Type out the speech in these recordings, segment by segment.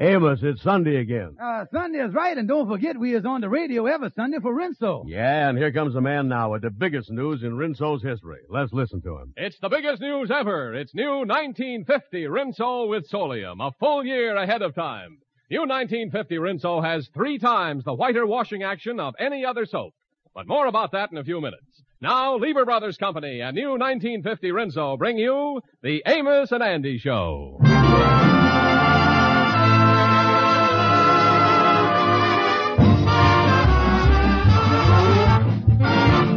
Amos, it's Sunday again. Sunday is right, and don't forget we is on the radio every Sunday for Rinso. Yeah, and here comes a man now with the biggest news in Rinso's history. Let's listen to him. It's the biggest news ever. It's new 1950 Rinso with Solium, a full year ahead of time. New 1950 Rinso has 3 times the whiter washing action of any other soap. But more about that in a few minutes. Now, Lever Brothers Company and new 1950 Rinso bring you the Amos and Andy Show.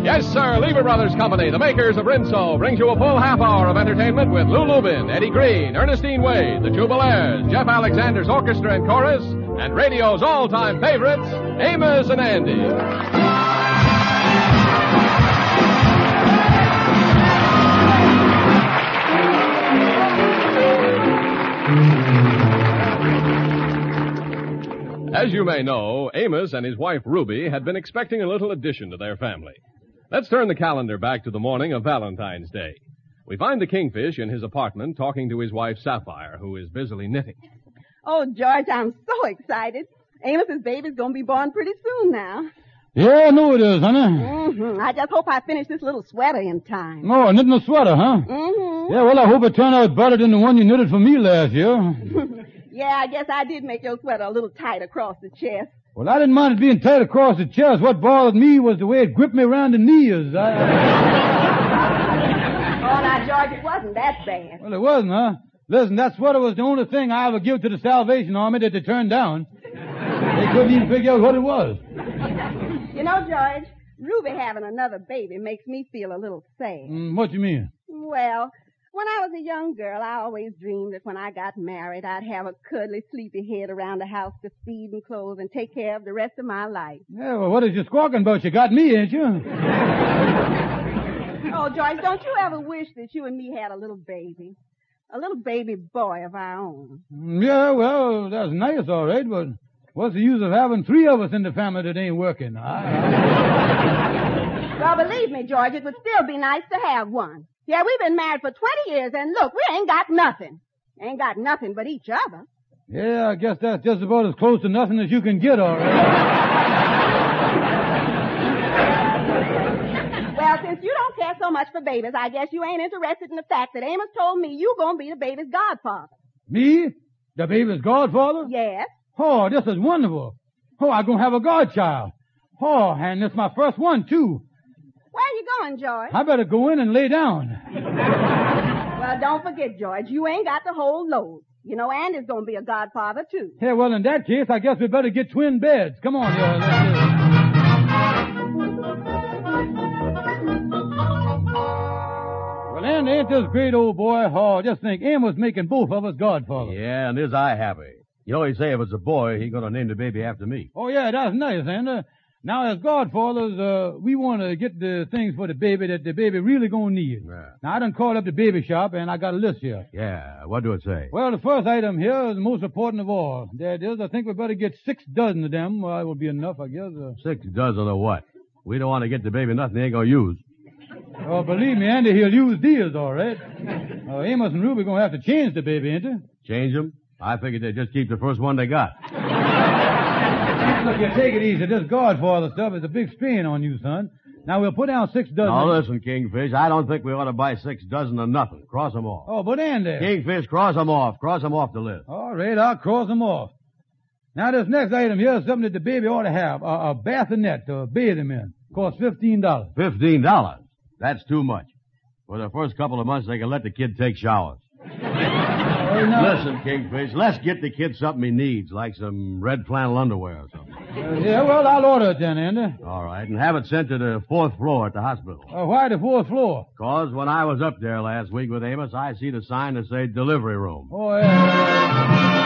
Yes, sir, Lever Brothers Company, the makers of Rinso, brings you a full half hour of entertainment with Lou Lubin, Eddie Green, Ernestine Wade, the Jubilaires, Jeff Alexander's orchestra and chorus, and radio's all-time favorites, Amos and Andy. As you may know, Amos and his wife Ruby had been expecting a little addition to their family. Let's turn the calendar back to the morning of Valentine's Day. We find the Kingfish in his apartment talking to his wife Sapphire, who is busily knitting. Oh, George, I'm so excited. Amos's baby's going to be born pretty soon now. Yeah, I know it is, honey. Mm-hmm. I just hope I finish this little sweater in time. Oh, knitting a sweater, huh? Mm-hmm. Yeah, well, I hope it turned out better than the one you knitted for me last year. Yeah, I guess I did make your sweater a little tight across the chest. Well, I didn't mind it being tight across the chest. What bothered me was the way it gripped me around the knees. Oh, now, George, it wasn't that bad. Well, it wasn't, huh? Listen, that sweater was the only thing I ever give to the Salvation Army that they turned down. They couldn't even figure out what it was. You know, George, Ruby having another baby makes me feel a little sad. What you mean? Well, when I was a young girl, I always dreamed that when I got married, I'd have a cuddly, sleepy head around the house to feed and clothe and take care of the rest of my life. Yeah, well, what is you squawking about? You got me, ain't you? Oh, George, don't you ever wish that you and me had a little baby? A little baby boy of our own. Yeah, well, that's nice, all right, but what's the use of having 3 of us in the family that ain't working? Well, believe me, George, it would still be nice to have one. Yeah, we've been married for 20 years, and look, we ain't got nothing. Ain't got nothing but each other. Yeah, I guess that's just about as close to nothing as you can get, all right. Well, since you don't care so much for babies, I guess you ain't interested in the fact that Amos told me you gonna be the baby's godfather. Me? The baby's godfather? Yes. Oh, this is wonderful. Oh, I'm gonna have a godchild. Oh, and it's my first one, too. Where are you going, George? I better go in and lay down. Well, don't forget, George, you ain't got the whole load. You know, Andy's gonna be a godfather, too. Yeah, well, in that case, I guess we better get twin beds. Come on, let's Well, Andy, ain't this great, old boy? Oh, just think, Amos making both of us godfathers. Yeah, and is I happy. You know, he say if it's a boy, he gonna name the baby after me. Oh, yeah, that's nice, Andy. Now, as godfathers, we want to get the things for the baby that the baby really gonna need. Yeah. Now, I done called up the baby shop, and I got a list here. Yeah, what do it say? Well, the first item here is the most important of all. That is, I think we better get 6 dozen of them. Well, that will be enough, I guess. 6 dozen of what? We don't want to get the baby nothing he ain't gonna use. Oh, believe me, Andy, he'll use these, all right. Amos and Ruby gonna have to change the baby, ain't they? Change them? I figured they'd just keep the first one they got. Look, you take it easy. This godfather stuff is a big strain on you, son. Now, we'll put down 6 dozen. Now, listen, Kingfish, I don't think we ought to buy 6 dozen of nothing. Cross them off. Oh, but Andy. Kingfish, cross them off. Cross them off the list. All right, I'll cross them off. Now, this next item here is something that the baby ought to have. A bassinet to bathe him in. Costs $15. $15? That's too much. For the first couple of months, they can let the kid take showers. Listen, Kingfish, let's get the kid something he needs, like some red flannel underwear or something. Yeah, well, I'll order it then, Andy. All right, and have it sent to the 4th floor at the hospital. Why the 4th floor? 'Cause when I was up there last week with Amos, I see the sign that said delivery room. Oh, yeah.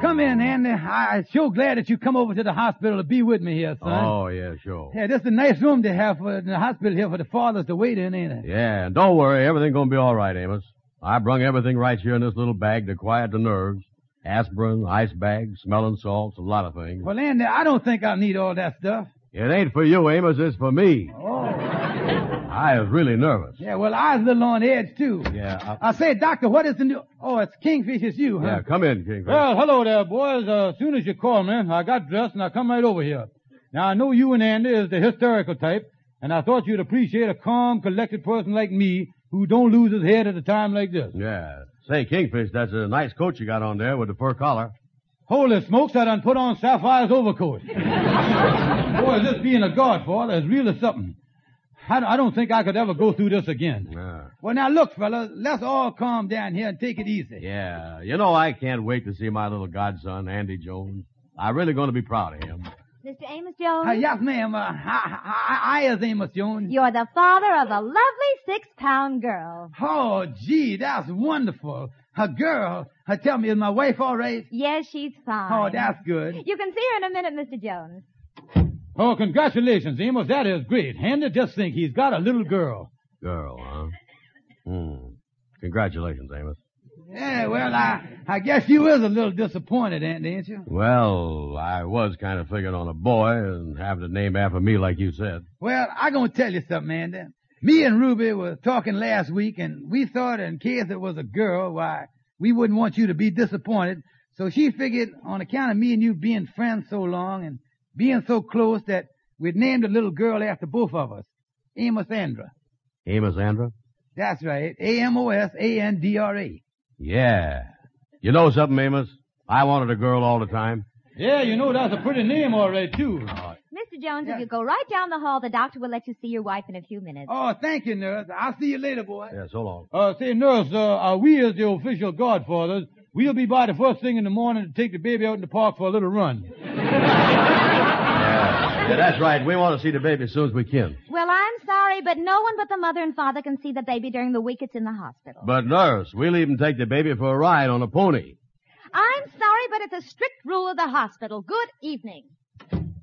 Come in, Andy. I'm so glad that you come over to the hospital to be with me here, son. Oh, yeah, sure. Yeah, this is a nice room to have in the hospital here for the fathers to wait in, ain't it? Yeah, and don't worry. Everything's going to be all right, Amos. I brung everything right here in this little bag to quiet the nerves. Aspirin, ice bags, smelling salts, a lot of things. Well, Andy, I don't think I'll need all that stuff. It ain't for you, Amos. It's for me. Oh. I was really nervous. Yeah, well, I was a little on edge, too. Yeah. I say, Doctor, what is the new... Oh, it's Kingfish, it's you, huh? Yeah, come in, Kingfish. Well, hello there, boys. As soon as you called me, I got dressed and I come right over here. Now, I know you and Andy is the hysterical type, and I thought you'd appreciate a calm, collected person like me who don't lose his head at a time like this. Yeah. Say, Kingfish, that's a nice coat you got on there with the fur collar. Holy smokes, I done put on Sapphire's overcoat. Boy, this being a godfather is really something. I don't think I could ever go through this again. Yeah. Well, now look, fellas, let's all calm down here and take it easy. Yeah. You know, I can't wait to see my little godson, Andy Jones. I'm really going to be proud of him. Mr. Amos Jones? Yes, ma'am. I is Amos Jones. You're the father of a lovely 6-pound girl. Oh, gee, that's wonderful. A girl. Tell me, is my wife all right? Yes, she's fine. Oh, that's good. You can see her in a minute, Mr. Jones. Oh, congratulations, Amos. That is great. Andy, just think, he's got a little girl. Girl, huh? Congratulations, Amos. Yeah, well, I guess you is a little disappointed, Andy, ain't you? Well, I was kind of figuring on a boy and having a name after me like you said. Well, I'm going to tell you something, Andy. Me and Ruby were talking last week, and we thought in case it was a girl, why, we wouldn't want you to be disappointed. So she figured on account of me and you being friends so long and being so close that we'd named the little girl after both of us. Amos Andra. Amos Andra? That's right. Amosandra. Yeah. You know something, Amos? I wanted a girl all the time. Yeah, you know that's a pretty name all right, too. Mr. Jones, if you go right down the hall, the doctor will let you see your wife in a few minutes. Oh, thank you, nurse. I'll see you later, boy. Yeah, so long. Say, nurse, we as the official godfathers, we'll be by the first thing in the morning to take the baby out in the park for a little run. Yeah, that's right. We want to see the baby as soon as we can. Well, I'm sorry, but no one but the mother and father can see the baby during the week it's in the hospital. But, nurse, we'll even take the baby for a ride on a pony. I'm sorry, but it's a strict rule of the hospital. Good evening.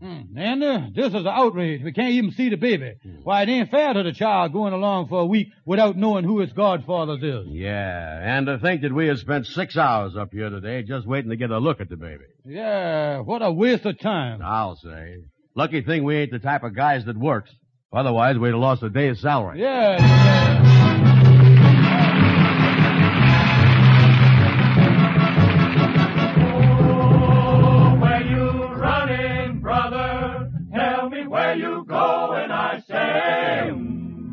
Andy, this is an outrage. We can't even see the baby. Why, it ain't fair to the child going along for a week without knowing who its godfathers is. Yeah, and to think that we have spent 6 hours up here today just waiting to get a look at the baby. Yeah, what a waste of time. I'll say. Lucky thing we ain't the type of guys that works. Otherwise, we'd have lost a day's salary. Yeah.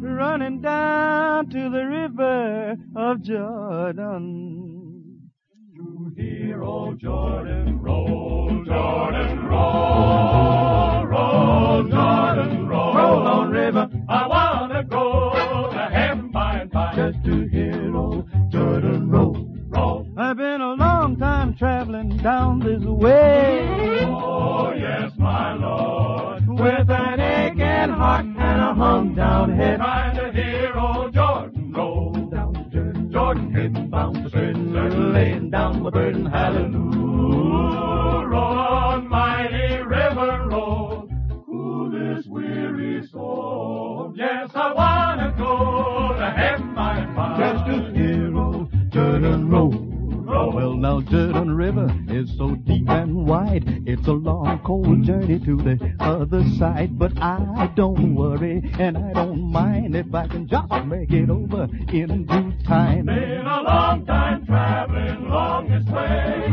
Running down to the river of Jordan. To hear old Jordan roll, Jordan roll, roll, Jordan roll. Roll on, river. I wanna go to heaven by and by. Just to hear old Jordan roll, roll. I've been a long time traveling down this way. Oh, yes, my Lord. With an aching heart and a hung down head. Trying to hear old Jordan roll down the Jordan. Jordan heading bound the burden, laying down the burden. Hallelujah. Roll on, mighty river, roll. Cool this weary soul. Yes, I wanna go to heaven by and by. Just to hear old Jordan roll. Well, now Jordan River is so deep and wide. It's a long, cold journey to the other side. But I don't worry and I don't mind if I can just make it over in due time. Been a long time traveling along this way.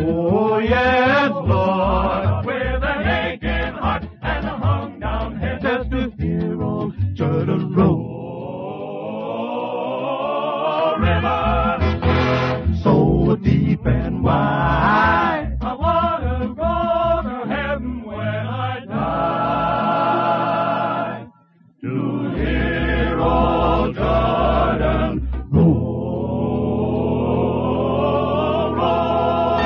Oh, yes, Lord. With an aching heart and a hung down head. Just to hear old Jordan roll. River. So deep and wide, I want to go to heaven when I die. To hear old Jordan roll, roll.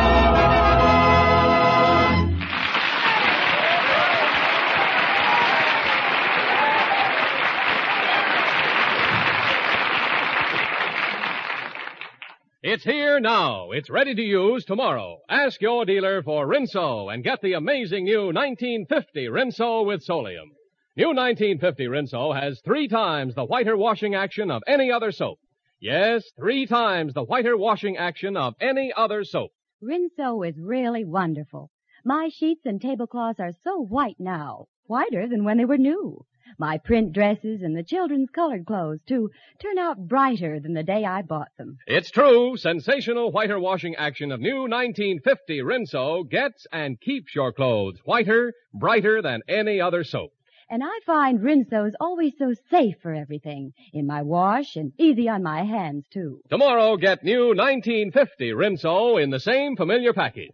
It's here now. It's ready to use tomorrow. Ask your dealer for Rinso and get the amazing new 1950 Rinso with Solium. New 1950 Rinso has 3 times the whiter washing action of any other soap. Yes, 3 times the whiter washing action of any other soap. Rinso is really wonderful. My sheets and tablecloths are so white now, whiter than when they were new. My print dresses and the children's colored clothes, too, turn out brighter than the day I bought them. It's true. Sensational whiter washing action of new 1950 Rinso gets and keeps your clothes whiter, brighter than any other soap. And I find Rinso's always so safe for everything, in my wash and easy on my hands, too. Tomorrow, get new 1950 Rinso in the same familiar package.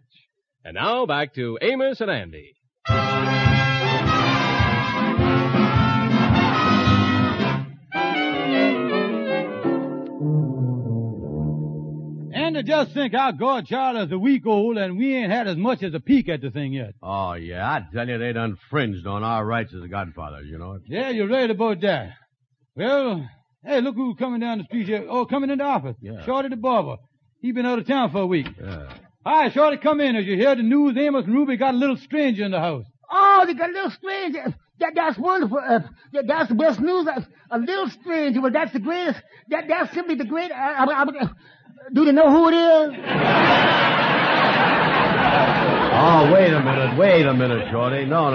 And now, back to Amos and Andy. And to just think our godchild is a week old and we ain't had as much as a peek at the thing yet. Oh, yeah, I tell you, they done fringed on our rights as godfathers, you know. Yeah, you're right about that. Well, hey, look who's coming down the street here. Oh, coming in the office. Yeah. Shorty the barber. He been out of town for a week. Yeah. Hi, Shorty, come in. As you hear the news, Amos and Ruby got a little stranger in the house. Oh, they got a little stranger. That's wonderful. That's the best news. A little stranger. Well, that's the greatest. That's simply the greatest. Do they know who it is? Oh, wait a minute, Shorty. No.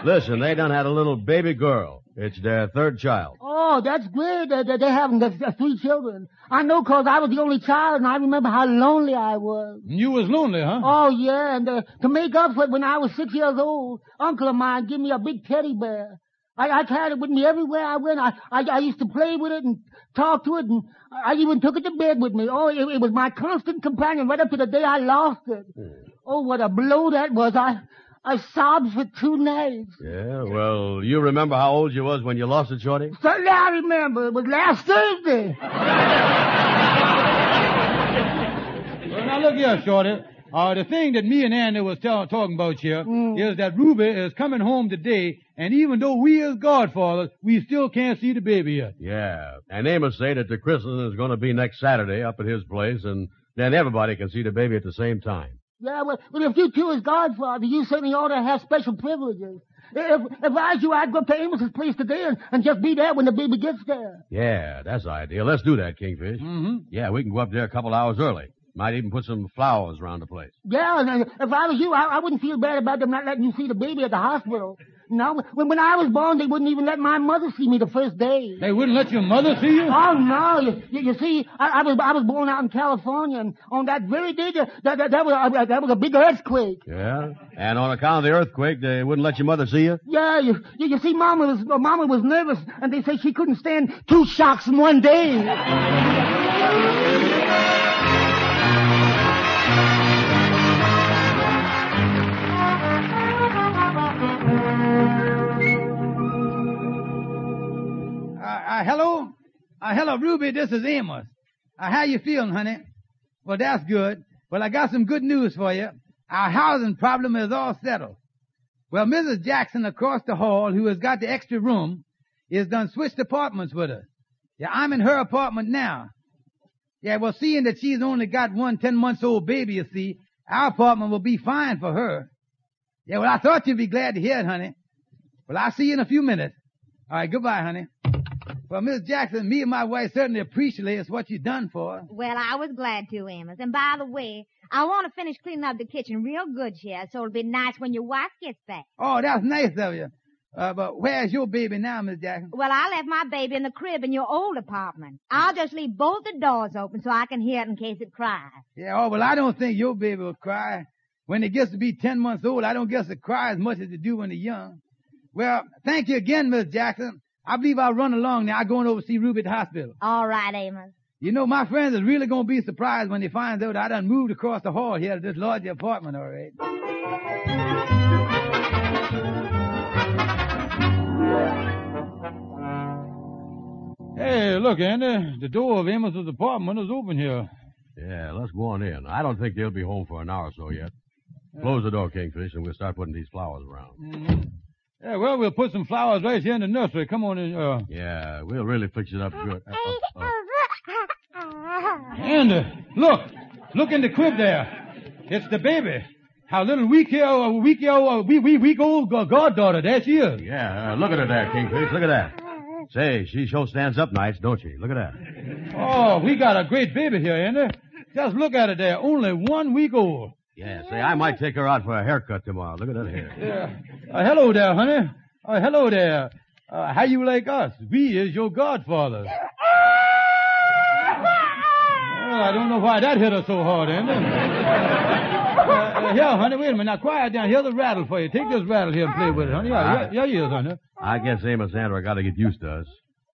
Listen, they done had a little baby girl. It's their third child. Oh, that's great. They having three children. I know 'cause I was the only child, and I remember how lonely I was. You was lonely, huh? Oh, yeah, and to make up for it, when I was 6 years old, Uncle of mine gave me a big teddy bear. I carried it with me everywhere I went. I used to play with it and talk to it, and I even took it to bed with me. Oh, it was my constant companion right up to the day I lost it. Oh, what a blow that was. I sobbed for 2 nights. Yeah, well, you remember how old you was when you lost it, Shorty? Certainly I remember. It was last Thursday. Well, now look here, Shorty. The thing that me and Andy was talking about here is that Ruby is coming home today, and even though we is godfathers, we still can't see the baby yet. Yeah, and Amos say that the christening is going to be next Saturday up at his place, and then everybody can see the baby at the same time. Yeah, well, if you two is godfather, you certainly ought to have special privileges. If I was you, I'd go up to Amos's place today and just be there when the baby gets there. Yeah, that's the idea. Let's do that, Kingfish. Mm-hmm. Yeah, we can go up there a couple hours early. Might even put some flowers around the place. Yeah, and if I was you, I wouldn't feel bad about them not letting you see the baby at the hospital. No, when I was born, they wouldn't even let my mother see me the first day. They wouldn't let your mother see you? Oh, no. You see, I was born out in California, and on that very day, that was a big earthquake. Yeah? And on account of the earthquake, they wouldn't let your mother see you? Yeah, you see, Mama was nervous, and they said she couldn't stand 2 shocks in one day. Hello, Ruby, this is Amos. How you feeling, honey? Well, that's good. Well, I got some good news for you. Our housing problem is all settled. Well, Mrs. Jackson across the hall, who has got the extra room, is done switched apartments with us. Yeah, I'm in her apartment now. Yeah, well, seeing that she's only got one 10-month-old baby, you see, our apartment will be fine for her. Yeah, well, I thought you'd be glad to hear it, honey. Well, I'll see you in a few minutes. All right, goodbye, honey. Well, Miss Jackson, me and my wife certainly appreciate what you done for us. Well, I was glad to, Amos. And by the way, I want to finish cleaning up the kitchen real good here, so it'll be nice when your wife gets back. Oh, that's nice of you. But where's your baby now, Miss Jackson? Well, I left my baby in the crib in your old apartment. I'll just leave both the doors open so I can hear it in case it cries. Yeah, oh, well, I don't think your baby will cry. When it gets to be 10 months old, I don't guess it cries as much as it do when they're young. Well, thank you again, Miss Jackson. I believe I'll run along now. I'm going over to see Ruby at the hospital. All right, Amos. You know, my friends are really going to be surprised when they find out I done moved across the hall here to this larger apartment, all right. Hey, look, Andy. The door of Amos's apartment is open here. Yeah, let's go on in. I don't think they'll be home for an hour or so yet. Close the door, Kingfish, and we'll start putting these flowers around. Mm-hmm. Yeah, well, we'll put some flowers right here in the nursery. Come on in. Yeah, we'll really fix it up good. Andy, look in the crib there. It's the baby. Our little week-old goddaughter. There she is. Yeah, look at her there, Kingfish. Look at that. Say, she sure stands up nice, don't she? Look at that. Oh, we got a great baby here, Andy. Just look at her there. Only 1 week old. Yeah, say, I might take her out for a haircut tomorrow. Look at that hair. Yeah. Hello there, honey. Oh, hello there. How you like us? We is your godfathers. Well, I don't know why that hit us so hard, Andy. Here, honey, wait a minute. Now, quiet down. Here's a rattle for you. Take this rattle here and play with it, honey. Yeah, you is, honey. I guess Amos and Andrew got to get used to us.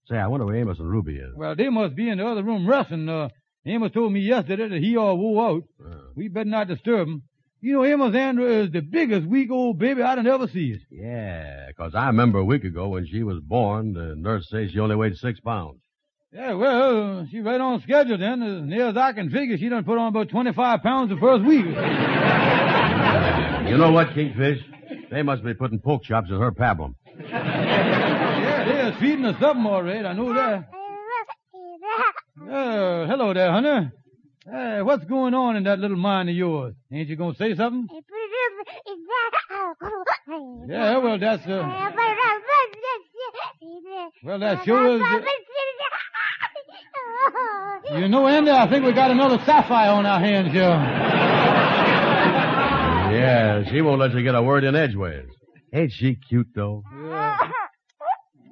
Say, I wonder where Amos and Ruby is. Well, they must be in the other room wrestling. Amos told me yesterday that he all wore out. We better not disturb him. You know, Amos Andrew is the biggest weak old baby I done ever seen. Yeah, because I remember a week ago when she was born, the nurse said she only weighed 6 pounds. Yeah, well, she's right on schedule then. As near as I can figure, she done put on about 25 pounds the first week. You know what, Kingfish? They must be putting pork chops in her pablum. Yeah, they're feeding her something all right. I know that. Hello there, honey. What's going on in that little mind of yours? Ain't you gonna say something? Yeah, well, that's, well, that sure is, you know, Andy, I think we got another sapphire on our hands here. Yeah, she won't let you get a word in edgeways. Ain't she cute, though? Yeah.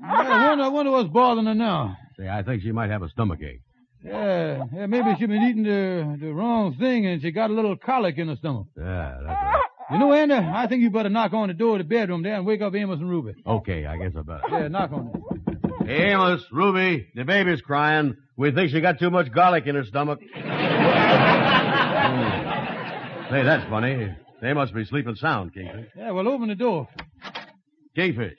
I wonder what's bothering her now. Say, I think she might have a stomachache. Yeah, maybe she's been eating the wrong thing and she got a little colic in her stomach. Yeah, that's right. You know, Andy, I think you better knock on the door of the bedroom there and wake up Amos and Ruby. Okay, I guess I better. Yeah, knock on it. Hey, Amos, Ruby, the baby's crying. We think she got too much garlic in her stomach. Say, that's funny. They must be sleeping sound, Kingfish. Yeah, well, open the door. Kingfish,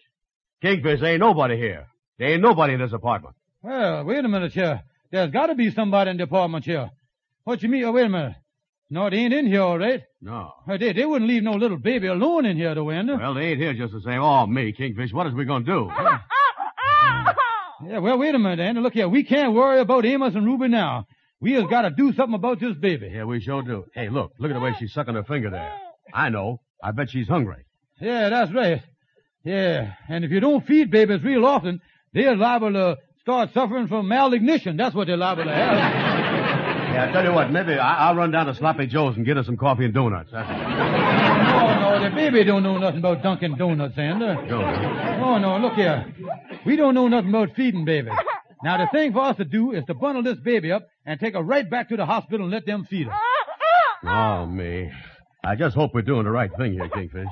there ain't nobody here. There ain't nobody in this apartment. Well, wait a minute, here. There's got to be somebody in the apartment here. What you mean? Oh, wait a minute. No, they ain't in here, all right. No. They wouldn't leave no little baby alone in here, though, Andy. Well, they ain't here just the same. Oh, me, Kingfish, what is we going to do? Yeah, well, wait a minute, Andy. Look here. We can't worry about Amos and Ruby now. We just got to do something about this baby. Yeah, we sure do. Hey, look at the way she's sucking her finger there. I know. I bet she's hungry. Yeah, that's right. Yeah, and if you don't feed babies real often, they're liable to start suffering from malnutrition. That's what they're liable to have. Yeah, I tell you what, maybe I'll run down to Sloppy Joe's and get her some coffee and donuts. No, the baby don't know nothing about Dunkin' Donuts, Andy. No, look here. We don't know nothing about feeding babies. Now, the thing for us to do is to bundle this baby up and take her right back to the hospital and let them feed her. Oh, me. I just hope we're doing the right thing here, Kingfish.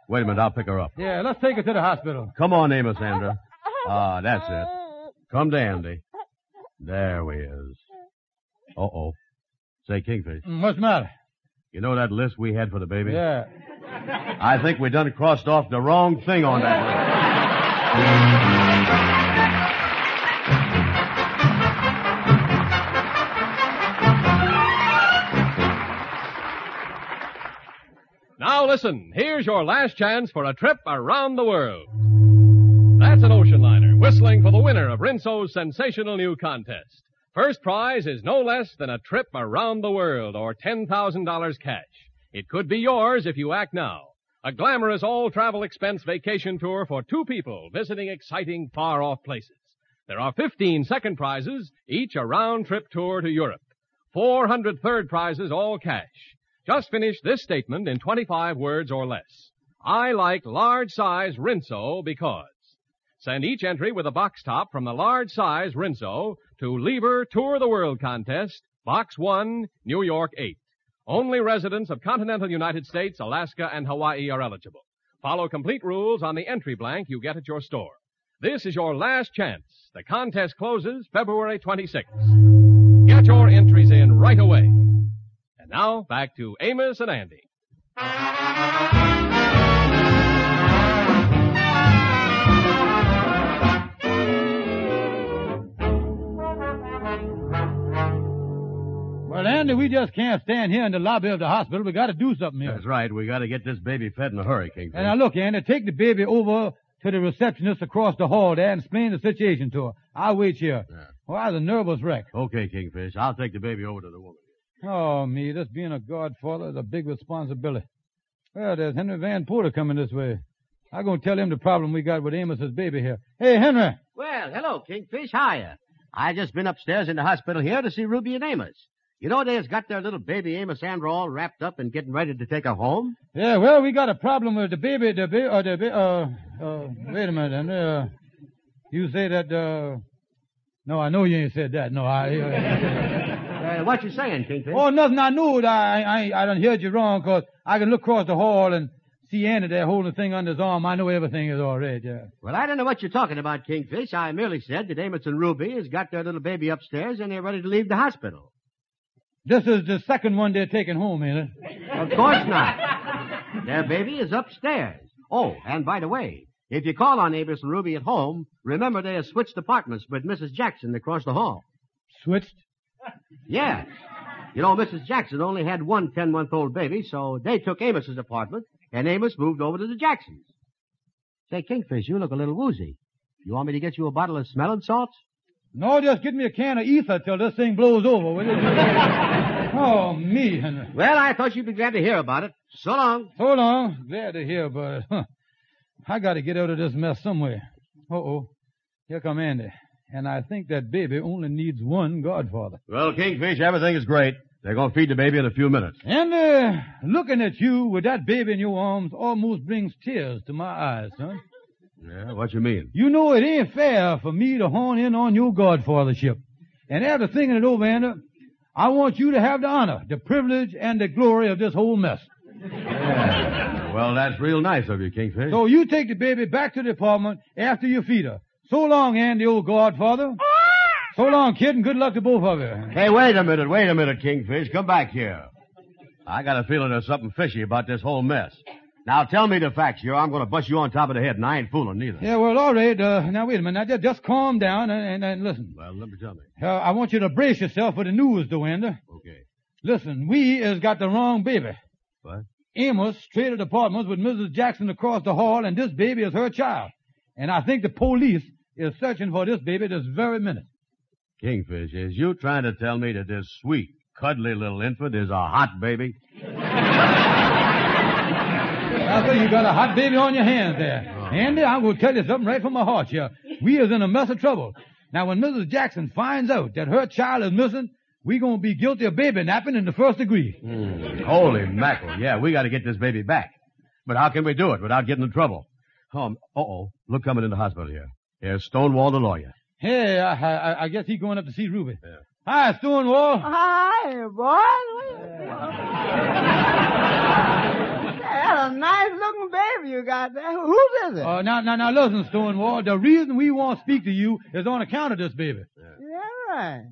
Wait a minute, I'll pick her up. Yeah, let's take her to the hospital. Come on, Amos, Andrew. Ah, that's it. Come to Andy. There we is. Uh-oh. Say, Kingfish. What's the matter? You know that list we had for the baby? Yeah. I think we done crossed off the wrong thing on that list. Now listen, here's your last chance for a trip around the world. That's an ocean liner whistling for the winner of Rinso's sensational new contest. First prize is no less than a trip around the world, or $10,000 cash. It could be yours if you act now. A glamorous all-travel expense vacation tour for 2 people visiting exciting far-off places. There are 15 second prizes, each a round-trip tour to Europe. 400 third prizes, all cash. Just finish this statement in 25 words or less. I like large-size Rinso because. Send each entry with a box top from the large-size Rinso to Lieber Tour the World Contest, Box 1, New York 8. Only residents of continental United States, Alaska, and Hawaii are eligible. Follow complete rules on the entry blank you get at your store. This is your last chance. The contest closes February 26th. Get your entries in right away. And now, back to Amos and Andy. Well, Andy, we just can't stand here in the lobby of the hospital. We got to do something here. That's right. We got to get this baby fed in a hurry, Kingfish. And now, look, Andy, take the baby over to the receptionist across the hall there and explain the situation to her. I'll wait here. Yeah. Well, I was a nervous wreck. Okay, Kingfish. I'll take the baby over to the woman. Oh, me, this being a godfather is a big responsibility. Well, there's Henry Van Porter coming this way. I'm going to tell him the problem we got with Amos's baby here. Hey, Henry. Well, hello, Kingfish. Hiya. I just been upstairs in the hospital here to see Ruby and Amos. You know they has got their little baby Amos Andrew all wrapped up and getting ready to take her home? Yeah, well, we got a problem with the baby, wait a minute. You say that, no, I know you ain't said that. No, What you saying, Kingfish? Oh, nothing. I knew it. I done heard you wrong, 'cause I can look across the hall and see Andy there holding the thing under his arm. I know everything is all right, yeah. Well, I don't know what you're talking about, Kingfish. I merely said that Amos and Ruby has got their little baby upstairs and they're ready to leave the hospital. This is the second one they're taking home, ain't it? Of course not. Their baby is upstairs. Oh, and by the way, if you call on Amos and Ruby at home, remember they have switched apartments with Mrs. Jackson across the hall. Switched? Yeah. You know, Mrs. Jackson only had one 10-month-old baby, so they took Amos's apartment, and Amos moved over to the Jacksons. Say, Kingfish, you look a little woozy. You want me to get you a bottle of smelling salts? No, just get me a can of ether till this thing blows over, will you? Oh, me. Well, I thought you'd be glad to hear about it. So long. So long. Glad to hear, but I got to get out of this mess somewhere. Uh-oh. Here come Andy. And I think that baby only needs one godfather. Well, Kingfish, everything is great. They're going to feed the baby in a few minutes. And looking at you with that baby in your arms almost brings tears to my eyes, son. Yeah, what you mean? You know it ain't fair for me to horn in on your godfathership. And after thinking it over, Andy, I want you to have the honor, the privilege, and the glory of this whole mess. Yeah. Well, that's real nice of you, Kingfish. So you take the baby back to the apartment after you feed her. So long, Andy, old godfather. So long, kid, and good luck to both of you. Hey, wait a minute, Kingfish. Come back here. I got a feeling there's something fishy about this whole mess. Now, tell me the facts here. I'm going to bust you on top of the head, and I ain't fooling neither. Yeah, well, all right. Now, wait a minute. Now, just calm down and listen. Well, let me tell me. I want you to brace yourself for the news, though, Andy. Okay. Listen, we has got the wrong baby. What? Amos traded apartments with Mrs. Jackson across the hall, and this baby is her child. And I think the police is searching for this baby this very minute. Kingfish, is you trying to tell me that this sweet, cuddly little infant is a hot baby? I think you got a hot baby on your hands there. Oh. Andy, I'm going to tell you something right from my heart here. We is in a mess of trouble. Now, when Mrs. Jackson finds out that her child is missing, we going to be guilty of baby napping in the first degree. Holy mackerel. Yeah, we got to get this baby back. But how can we do it without getting in trouble? Look coming in the hospital here. Here's Stonewall, the lawyer. Hey, I guess he's going up to see Ruby. Yeah. Hi, Stonewall. Hi, boy. That's a nice-looking baby you got there. Whose is it? Now, listen, Stonewall. The reason we want to speak to you is on account of this baby. Yeah, right.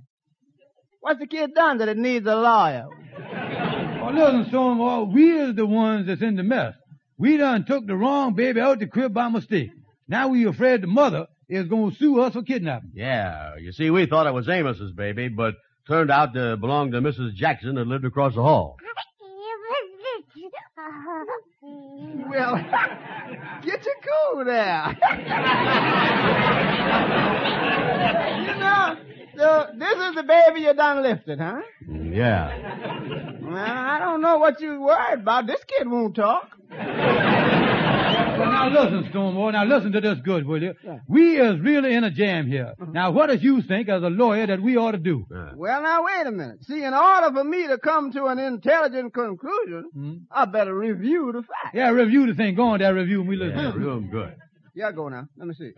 What's the kid done that it needs a lawyer? Oh, listen, Stonewall, we is the ones that's in the mess. We done took the wrong baby out the crib by mistake. Now we afraid the mother is going to sue us for kidnapping. Yeah, you see, we thought it was Amos's baby, but turned out to belong to Mrs. Jackson that lived across the hall. Well, get your cool there. You know, so this is the baby you done lifted, huh? Yeah. Well, I don't know what you worried about. This kid won't talk. Well, now listen, Stonewall. Now listen to this good, will you? Yeah. We is really in a jam here. Now, what does you think as a lawyer that we ought to do? Well, now, wait a minute. See, in order for me to come to an intelligent conclusion, I better review the facts. Yeah, review the thing. Go on there, review, and we listen. Yeah, real good. Yeah, go now. Let me see.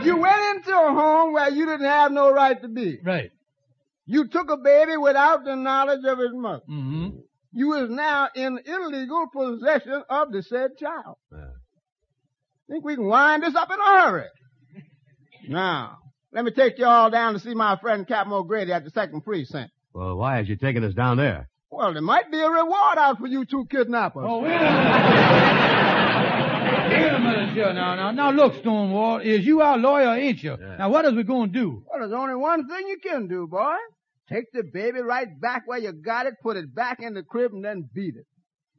You went into a home where you didn't have no right to be. Right. You took a baby without the knowledge of his mother. Mm-hmm. You is now in illegal possession of the said child. Think we can wind this up in a hurry. Now, let me take you all down to see my friend Captain O'Grady at the 2nd Precinct. Well, why is you taking us down there? Well, there might be a reward out for you two kidnappers. Oh, wait a minute. Wait a minute here now, look, Stonewall, is you our lawyer, ain't you? Yeah. Now, what is we going to do? Well, there's only one thing you can do, boy. Take the baby right back where you got it, put it back in the crib, and then beat it.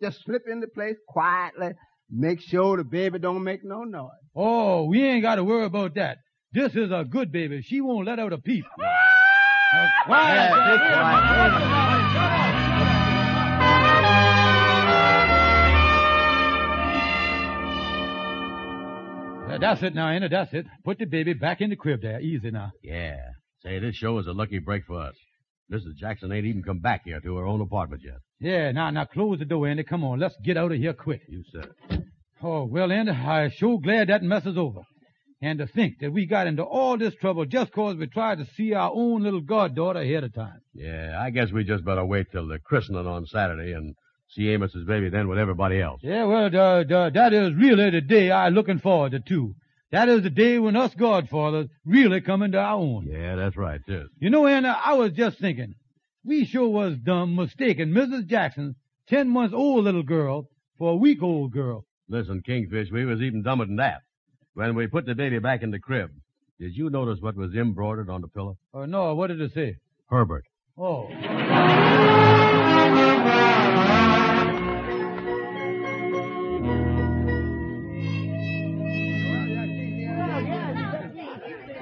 Just slip into place quietly. Make sure the baby don't make no noise. Oh, we ain't got to worry about that. This is a good baby. She won't let out a peep. Quiet. That's it now, Anna. That's it. Put the baby back in the crib there. Easy now. Yeah. Say, this show is a lucky break for us. Mrs. Jackson ain't even come back here to her own apartment yet. Yeah, now close the door, Andy. Come on, let's get out of here quick. You said it. Oh, well, Andy, I'm sure glad that mess is over. And to think that we got into all this trouble just 'cause we tried to see our own little goddaughter ahead of time. Yeah, I guess we just better wait till the christening on Saturday and see Amos's baby then with everybody else. Yeah, well, that is really the day I'm looking forward to, too. That is the day when us godfathers really come into our own. Yeah, that's right, too. You know, Andy, I was just thinking, we sure was dumb mistaking Mrs. Jackson's 10-month-old little girl for a week-old girl. Listen, Kingfish, we was even dumber than that. When we put the baby back in the crib, did you notice what was embroidered on the pillow? Oh, no, what did it say? Herbert. Oh.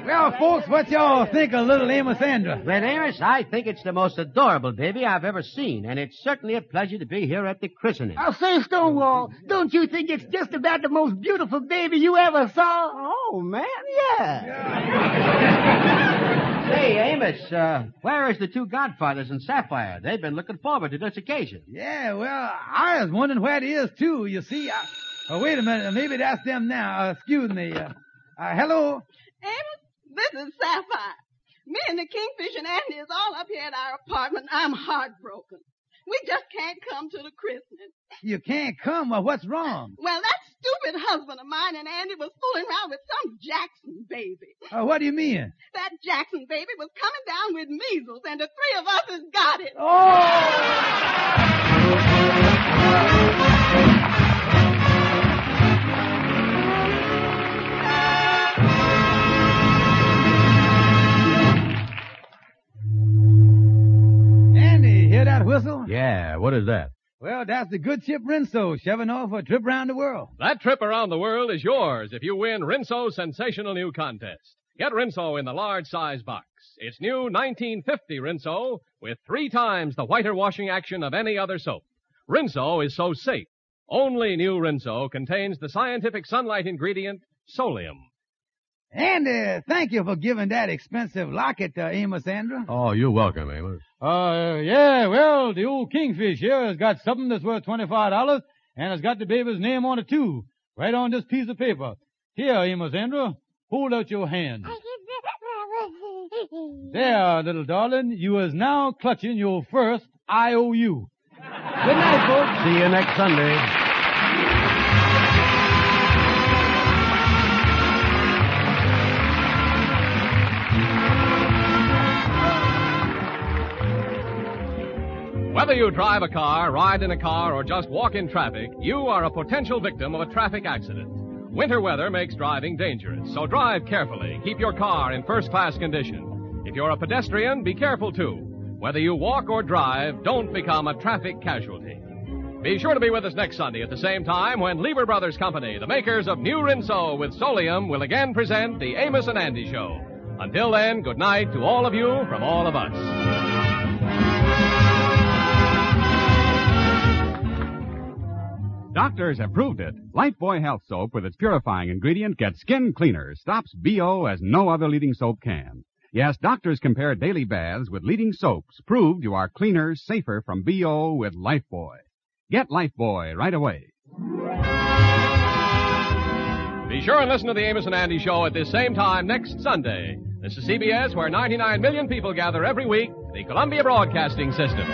Well, folks, what y'all think of little Amos Andra? Well, Amos, I think it's the most adorable baby I've ever seen, and it's certainly a pleasure to be here at the christening. I'll say, Stonewall, don't you think it's just about the most beautiful baby you ever saw? Oh, man, yeah. Say, Amos, where is the two godfathers and Sapphire? They've been looking forward to this occasion. Yeah, well, I was wondering where it is, too. You see, wait a minute. Maybe that's them now. Excuse me. Hello? Amos, this is Sapphire. Me and the Kingfish and Andy is all up here at our apartment. I'm heartbroken. We just can't come to the christening. You can't come? Well, what's wrong? Well, that stupid husband of mine and Andy was fooling around with some Jackson baby. What do you mean? That Jackson baby was coming down with measles, and the three of us has got it. Hear that whistle? Yeah, what is that? Well, that's the good ship Rinso shoving off for a trip around the world. That trip around the world is yours if you win Rinso's sensational new contest. Get Rinso in the large size box. It's new 1950 Rinso with 3 times the whiter washing action of any other soap. Rinso is so safe. Only new Rinso contains the scientific sunlight ingredient, Solium. Andy, thank you for giving that expensive locket to Amos Andra. Oh, you're welcome, Amos. Yeah, well, the old Kingfish here has got something that's worth $25 and has got the baby's name on it, too. Right on this piece of paper. Here, Amos Andra, hold out your hand. There, little darling, you is now clutching your first IOU. Good night, folks. See you next Sunday. Whether you drive a car, ride in a car, or just walk in traffic, you are a potential victim of a traffic accident. Winter weather makes driving dangerous, so drive carefully. Keep your car in first-class condition. If you're a pedestrian, be careful, too. Whether you walk or drive, don't become a traffic casualty. Be sure to be with us next Sunday at the same time when Lever Brothers Company, the makers of New Rinso with Solium, will again present the Amos and Andy Show. Until then, good night to all of you from all of us. Doctors have proved it. Lifebuoy Health Soap with its purifying ingredient gets skin cleaner, stops BO as no other leading soap can. Yes, doctors compare daily baths with leading soaps, proved you are cleaner, safer from BO with Lifebuoy. Get Lifebuoy right away. Be sure and listen to the Amos and Andy Show at this same time next Sunday. This is CBS, where 99 million people gather every week, the Columbia Broadcasting System.